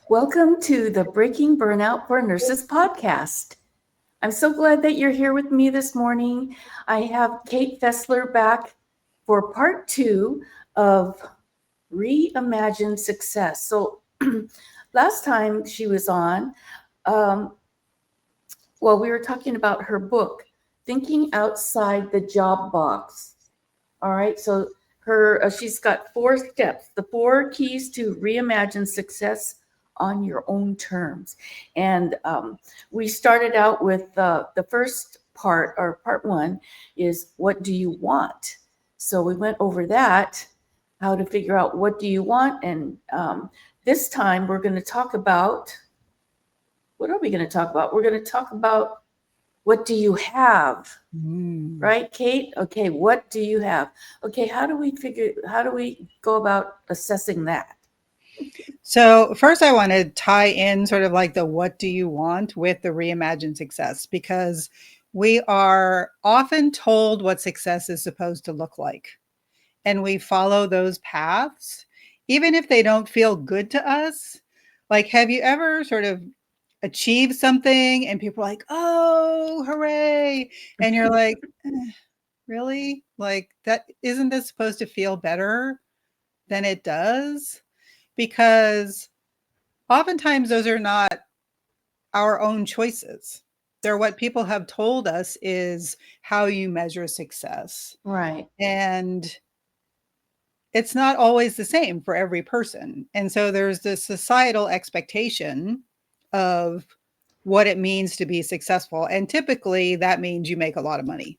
Welcome to the Breaking Burnout for Nurses podcast. I'm so glad that you're here with me this morning. I have Kate Fessler back for part two of Reimagine Success. So, last time she was on, um, we were talking about her book, Thinking Outside the Job Box. All right, so she's got 4 steps, the 4 keys to reimagine success on your own terms. And we started out with the first part, or part one, is what do you want? So we went over that, how to figure out what do you want, and this time we're going to talk about what are we going to talk about? We're going to talk about what do you have? Right, Kate? Okay, what do you have? Okay, how do we go about assessing that? So first I want to tie in sort of like the what do you want with the reimagine success, because we are often told what success is supposed to look like. And we follow those paths, even if they don't feel good to us. Like, have you ever sort of achieved something and people are like, oh, hooray. And you're like, really? Like, that isn't this supposed to feel better than it does? Because oftentimes those are not our own choices. They're what people have told us is how you measure success. Right. And it's not always the same for every person. And so there's this societal expectation of what it means to be successful. And typically that means you make a lot of money,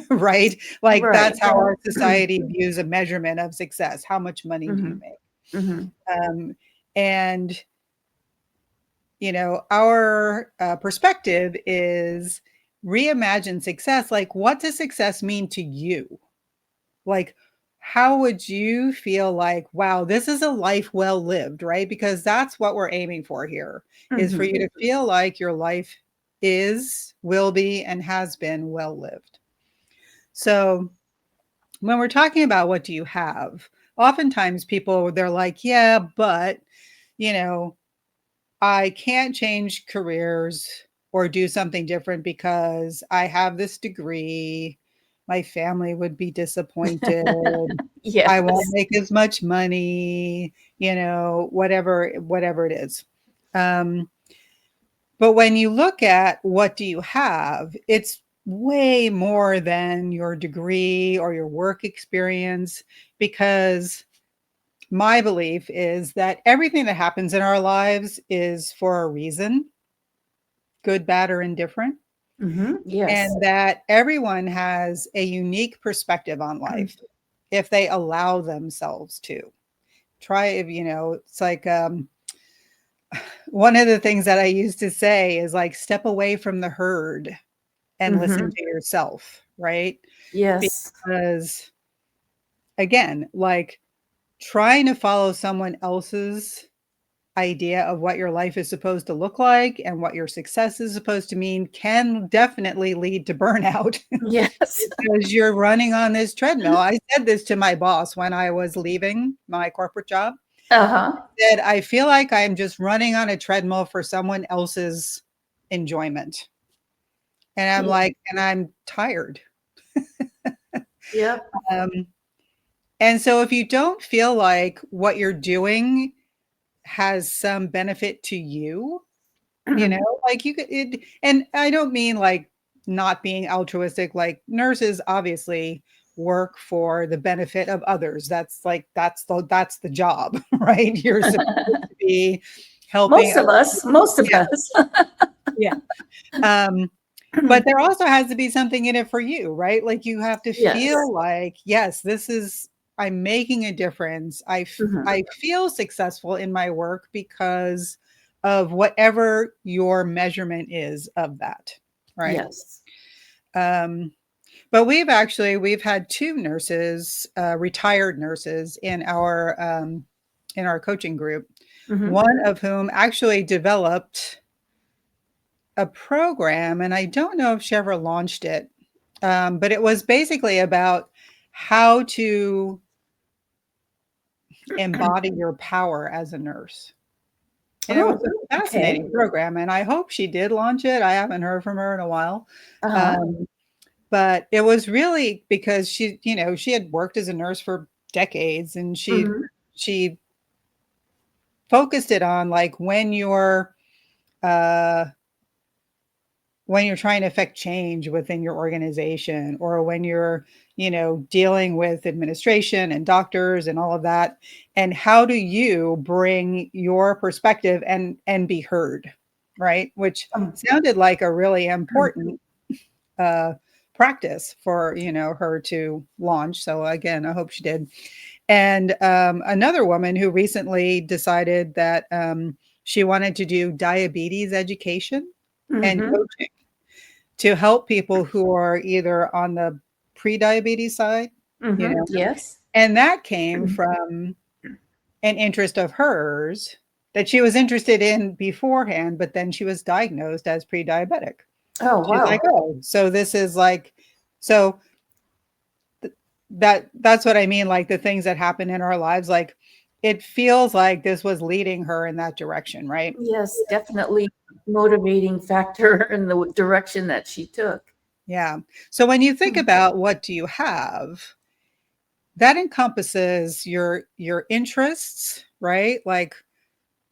right? Like Right. that's how our society views a measurement of success. How much money do you make? And our perspective is reimagine success. Like, what does success mean to you? Like, how would you feel like, wow, this is a life well lived, right? Because that's what we're aiming for here, is for you to feel like your life is, will be, and has been well lived. So when we're talking about what do you have, oftentimes people, they're like, yeah, but, I can't change careers or do something different because I have this degree. My family would be disappointed. Yes. I won't make as much money, whatever it is. But when you look at what do you have, it's way more than your degree or your work experience, because my belief is that everything that happens in our lives is for a reason, good, bad, or indifferent. Yes. And that everyone has a unique perspective on life if they allow themselves to. Try, it's like one of the things that I used to say is like, step away from the herd and listen to yourself, right? Yes. Because again, like trying to follow someone else's idea of what your life is supposed to look like and what your success is supposed to mean can definitely lead to burnout. Yes. Because you're running on this treadmill. I said this to my boss when I was leaving my corporate job. I said, I feel like I'm just running on a treadmill for someone else's enjoyment. And I'm like, and I'm tired. Yep. And so if you don't feel like what you're doing has some benefit to you, like you could, and I don't mean like not being altruistic, like nurses obviously work for the benefit of others. That's the job, right? You're supposed to be helping most of us. Yeah. But there also has to be something in it for you, right? Like you have to feel like, yes, I'm making a difference. I feel successful in my work because of whatever your measurement is of that, right? Yes. But we've had 2 nurses, retired nurses in our coaching group, one of whom actually developed a program, and I don't know if she ever launched it, but it was basically about how to embody your power as a nurse. And it was Oh, a okay. fascinating program, and I hope she did launch it. I haven't heard from her in a while. Uh-huh. Um, but it was really because she, she had worked as a nurse for decades, and Mhm. she focused it on like uh when you're trying to affect change within your organization, or when you're, dealing with administration and doctors and all of that, and how do you bring your perspective and be heard, right? Which Um, sounded like a really important uh, practice for, her to launch. So again, I hope she did. And another woman who recently decided that she wanted to do diabetes education and mhm. coaching to help people who are either on the pre-diabetes side, you Mhm. know, Yes. and that came from an interest of hers that she was interested in beforehand, but then she was diagnosed as pre-diabetic. Oh, She's like, wow. "Oh, so this is like," so that's what I mean, like the things that happen in our lives, like it feels like this was leading her in that direction, right? Yes, definitely motivating factor in the direction that she took. Yeah. So when you think Mhm. about what do you have, that encompasses your interests, right? Like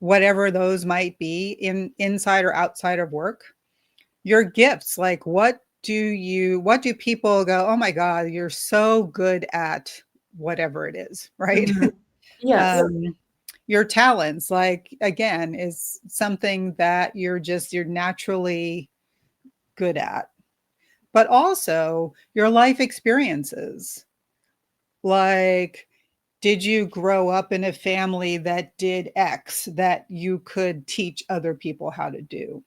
whatever those might be in inside or outside of work. Your gifts, like what do people go, "Oh my god, you're so good at whatever it is," right? Mhm. Yes. um your talents, like again, is something that you're naturally good at. But also your life experiences, like did you grow up in a family that did X that you could teach other people how to do?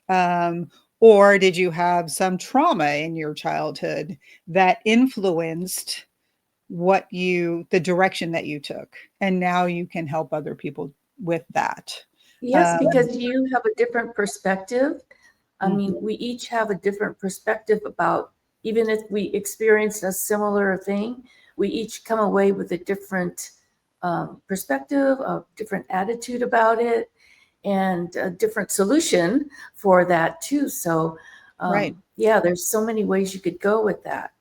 Um, or did you have some trauma in your childhood that influenced the direction that you took? And now you can help other people with that. Yes, Um, because you have a different perspective. I mean, mhm, we each have a different perspective about, even if we experienced a similar thing, we each come away with a different perspective, a different attitude about it, and a different solution for that too. So, right. yeah, there's so many ways you could go with that.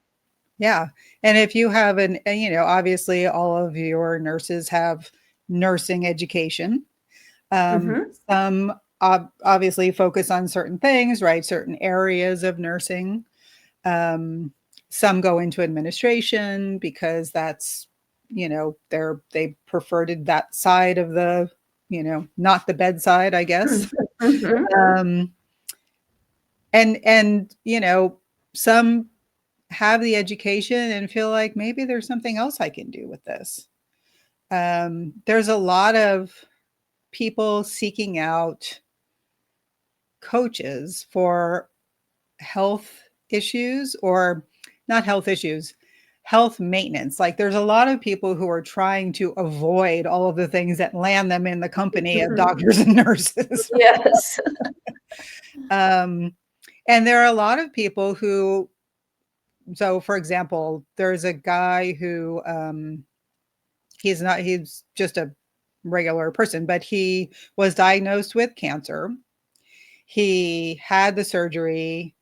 Yeah. And if you have obviously all of your nurses have nursing education. Mm-hmm. Some obviously focus on certain things, right? Certain areas of nursing. Um, some go into administration because that's, they preferred that side of the, not the bedside, I guess. Mm-hmm. Um, and some have the education and feel like maybe there's something else I can do with this. There's a lot of people seeking out coaches for health issues, or not health issues, health maintenance. Like there's a lot of people who are trying to avoid all of the things that land them in the company of Mm-hmm. doctors and nurses. Yes. um, and there are a lot of people who, so for example, there's a guy who he's just a regular person, but he was diagnosed with cancer. He had the surgery,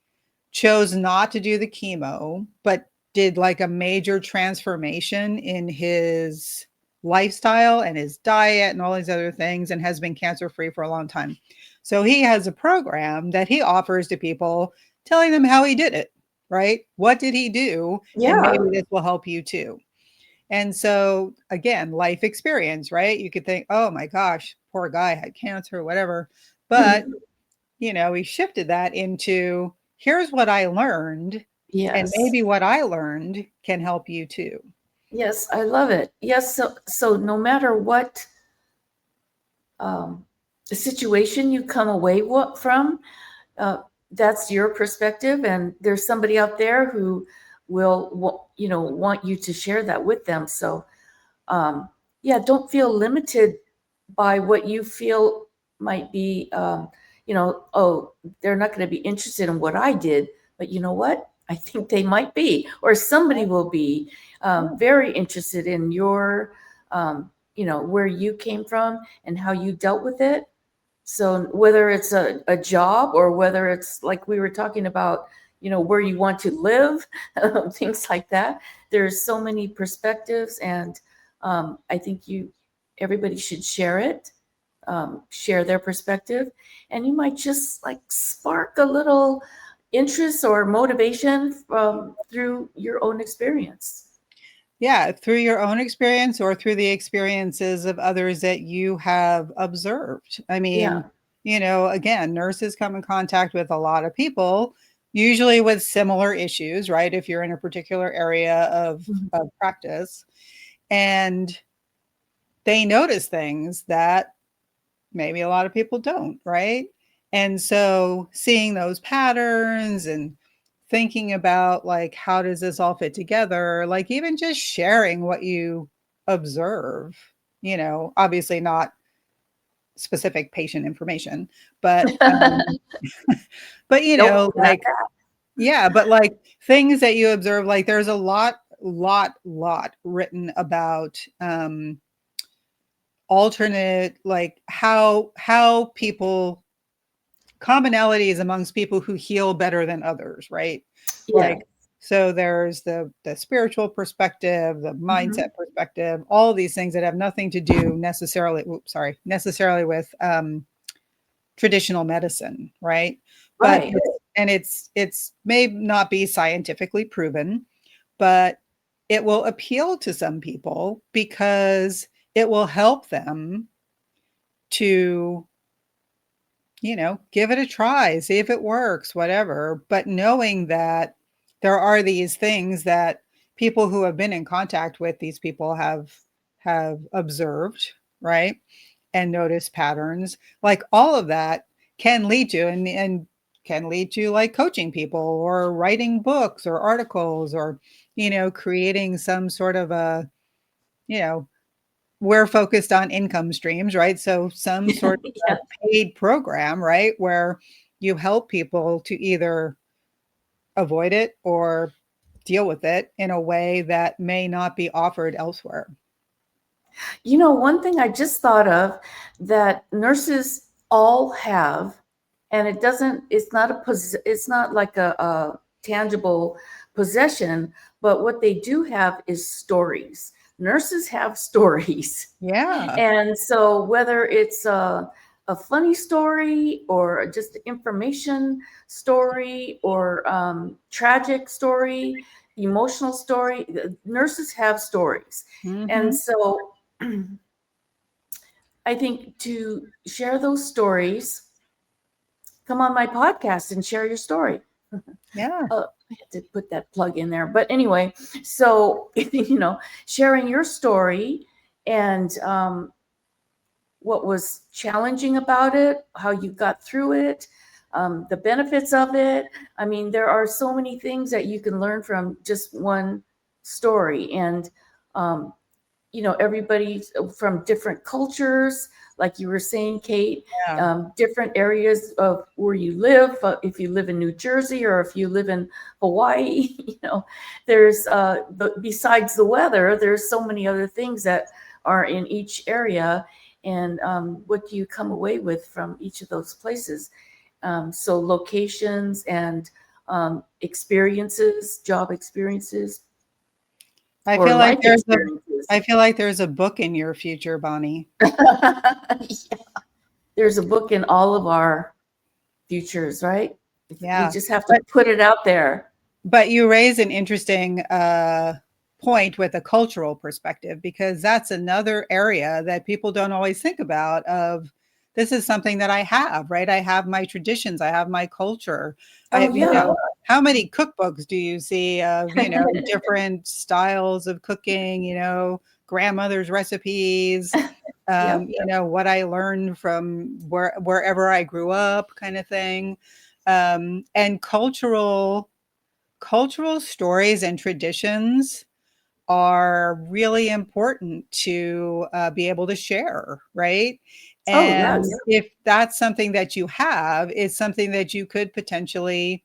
chose not to do the chemo, but did like a major transformation in his lifestyle and his diet and all these other things, and has been cancer free for a long time. So he has a program that he offers to people, telling them how he did it, right? What did he do? And Yeah. maybe this will help you too. And so again, life experience, right? You could think, oh my gosh, poor guy had cancer, whatever. But he shifted that into, here's what I learned, and Yes. maybe what I learned can help you too. Yes, I love it. Yes, so no matter what um, the situation you come away from, uh, that's your perspective, and there's somebody out there who will, want you to share that with them. So, um, yeah, don't feel limited by what you feel might be, oh, they're not going to be interested in what I did, but you know what? I think they might be, or somebody will be very interested in your, where you came from and how you dealt with it. So whether it's a job or whether it's like we were talking about, where you want to live, things like that, there's so many perspectives, and I think everybody should share it, share their perspective, and you might just like spark a little interest or motivation through your own experience. Yeah, through your own experience or through the experiences of others that you have observed. I Yeah. mean, again, nurses come in contact with a lot of people, usually with similar issues, right? If you're in a particular area of practice, and they notice things that maybe a lot of people don't, right? And so seeing those patterns and thinking about like, how does this all fit together? Like even just sharing what you observe, obviously not specific patient information, but, but, Nope, not like, yeah, but like things that you observe, like there's a lot written about, alternate, like how people commonalities amongst people who heal better than others, right? yeah. Like, so there's the spiritual perspective, the mindset perspective, all of these things that have nothing to do necessarily with traditional medicine, right? But Right. it's may not be scientifically proven, but it will appeal to some people because it will help them to give it a try, see if it works, whatever. But knowing that there are these things that people who have been in contact with these people have observed, right? And noticed patterns, like all of that can lead to and can lead to like coaching people or writing books or articles or creating some sort of a you know we're focused on income streams, right? So some sort of Yeah. paid program, right? Where you help people to either avoid it or deal with it in a way that may not be offered elsewhere. One thing I just thought of that nurses all have, and it's not like a tangible possession, but what they do have is stories. Nurses have stories. Yeah. And so whether it's a funny story or just information story or tragic story, emotional story, nurses have stories. And Mhm. so I think to share those stories, come on my podcast and share your story. Yeah. I had to put that plug in there. But anyway, so, sharing your story and what was challenging about it, how you got through it, the benefits of it. I mean, there are so many things that you can learn from just one story. And um, everybody from different cultures, like you were saying, Kate, Yeah. different areas of where you live. If you live in New Jersey or if you live in Hawaii, there's besides the weather, there's so many other things that are in each area. And what do you come away with from each of those places? So locations and experiences, job experiences, I or feel like life there's a experiences. I feel like there's a book in your future, Bonnie. Yeah. There's a book in all of our futures, right? We Yeah. just have to But put it out there. But you raise an interesting point with a cultural perspective, because that's another area that people don't always think about of this is something that I have, right? I have my traditions, I have my culture. Oh, yeah. How many cookbooks do you see of, different styles of cooking, grandmother's recipes, Yep. what I learned from wherever I grew up kind of thing. And cultural stories and traditions are really important to be able to share, right? Oh, yes. And if that's something that you have, it's something that you could potentially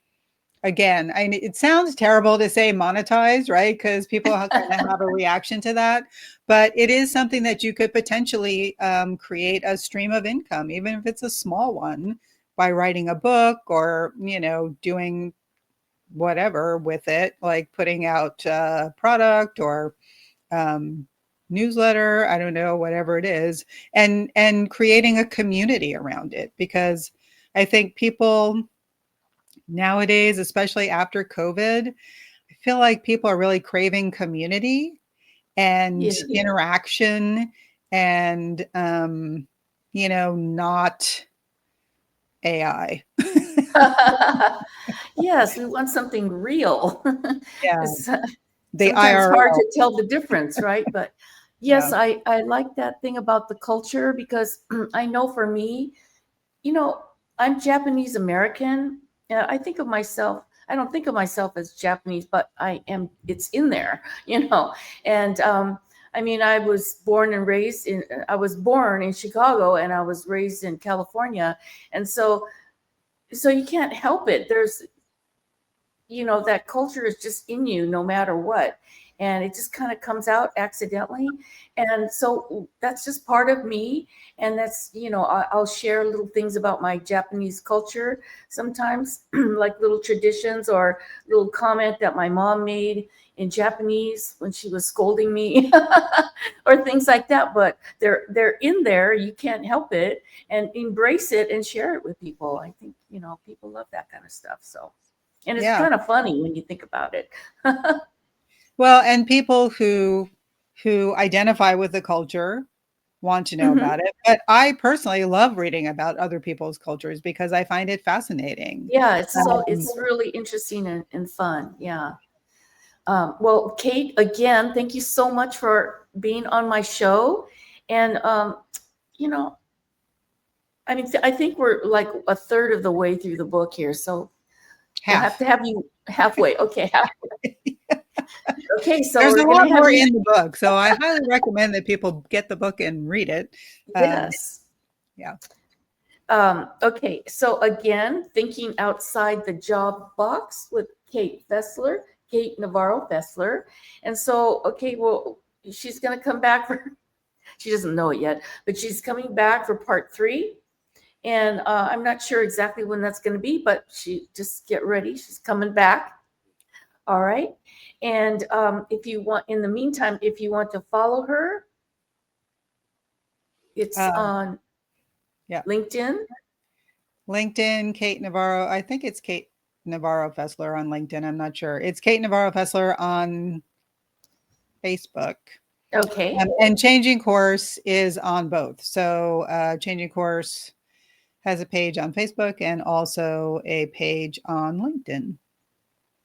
again, it sounds terrible to say monetize, right? Because people kind of have a reaction to that. But it is something that you could potentially create a stream of income, even if it's a small one, by writing a book or, doing whatever with it, like putting out product or newsletter, I don't know, whatever it is, and creating a community around it. Because I think people nowadays, especially after COVID, I feel like people are really craving community and Yeah. interaction and, not AI. Yes, we want something real. Yeah, It's the sometimes hard IRL. to tell the difference, right? But Yeah. yes, I like that thing about the culture because I know for me, you know, I'm Japanese American. I think of myself, I don't think of myself as Japanese, but I am, it's in there, And I mean, I was born in Chicago and I was raised in California. And so you can't help it. That culture is just in you no matter what. And it just kind of comes out accidentally. And so that's just part of me. And that's, I'll share little things about my Japanese culture sometimes, like little traditions or little comment that my mom made in Japanese when she was scolding me or things like that. But they're in there. You can't help it, and embrace it and share it with people. I think, people love that kind of stuff. So. And it's Yeah. kind of funny when you think about it. Well, and people who identify with the culture want to know Mhm. about it. But I personally love reading about other people's cultures because I find it fascinating. Yeah, Um, it's really interesting and fun. Yeah. Well, Kate, again, thank you so much for being on my show. And you know, I mean, I think we're like a third of the way through the book here, so we'll have half. to have you halfway. Okay, okay. So There's we're a gonna lot have more you. in the book, so I highly recommend that people get the book and read it. Um, Yes. yeah. Okay, so again, thinking outside the job box with Kate Fessler, Kate Navarro Fessler. And so, okay, well, she's going to come back for, she doesn't know it yet, but she's coming back for part 3. And I'm not sure exactly when that's going to be, but she just get ready. She's coming back. All right. And if you want, in the meantime, if you want to follow her, it's Uh, on yeah. LinkedIn. LinkedIn, Kate Navarro. I think it's Kate Navarro Fessler on LinkedIn. I'm not sure. It's Kate Navarro Fessler on Facebook. Okay. And Changing Course is on both. So Changing Course has a page on Facebook and also a page on LinkedIn.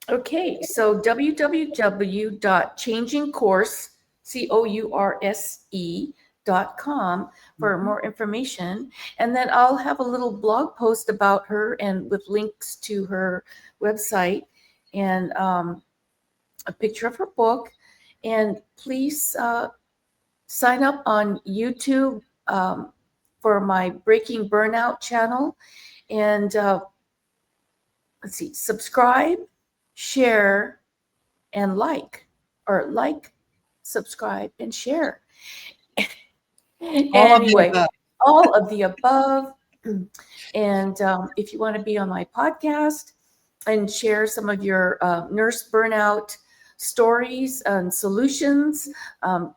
Okay, so www.changingcourse.com for more information. And then I'll have a little blog post about her and with links to her website and a picture of her book. And please sign up on YouTube for my Breaking Burnout channel. And let's see, subscribe, share, and like, subscribe, and share. All of the Anyway, above. all of the above. And if you want to be on my podcast and share some of your nurse burnout stories and solutions,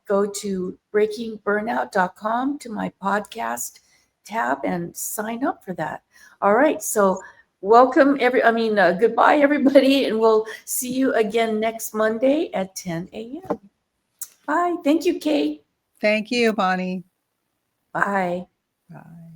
go to breakingburnout.com to my podcast tab and sign up for that. All right. So goodbye, everybody. And we'll see you again next Monday at 10 a.m. Bye. Thank you, Kate. Thank you, Bonnie. Bye. Bye.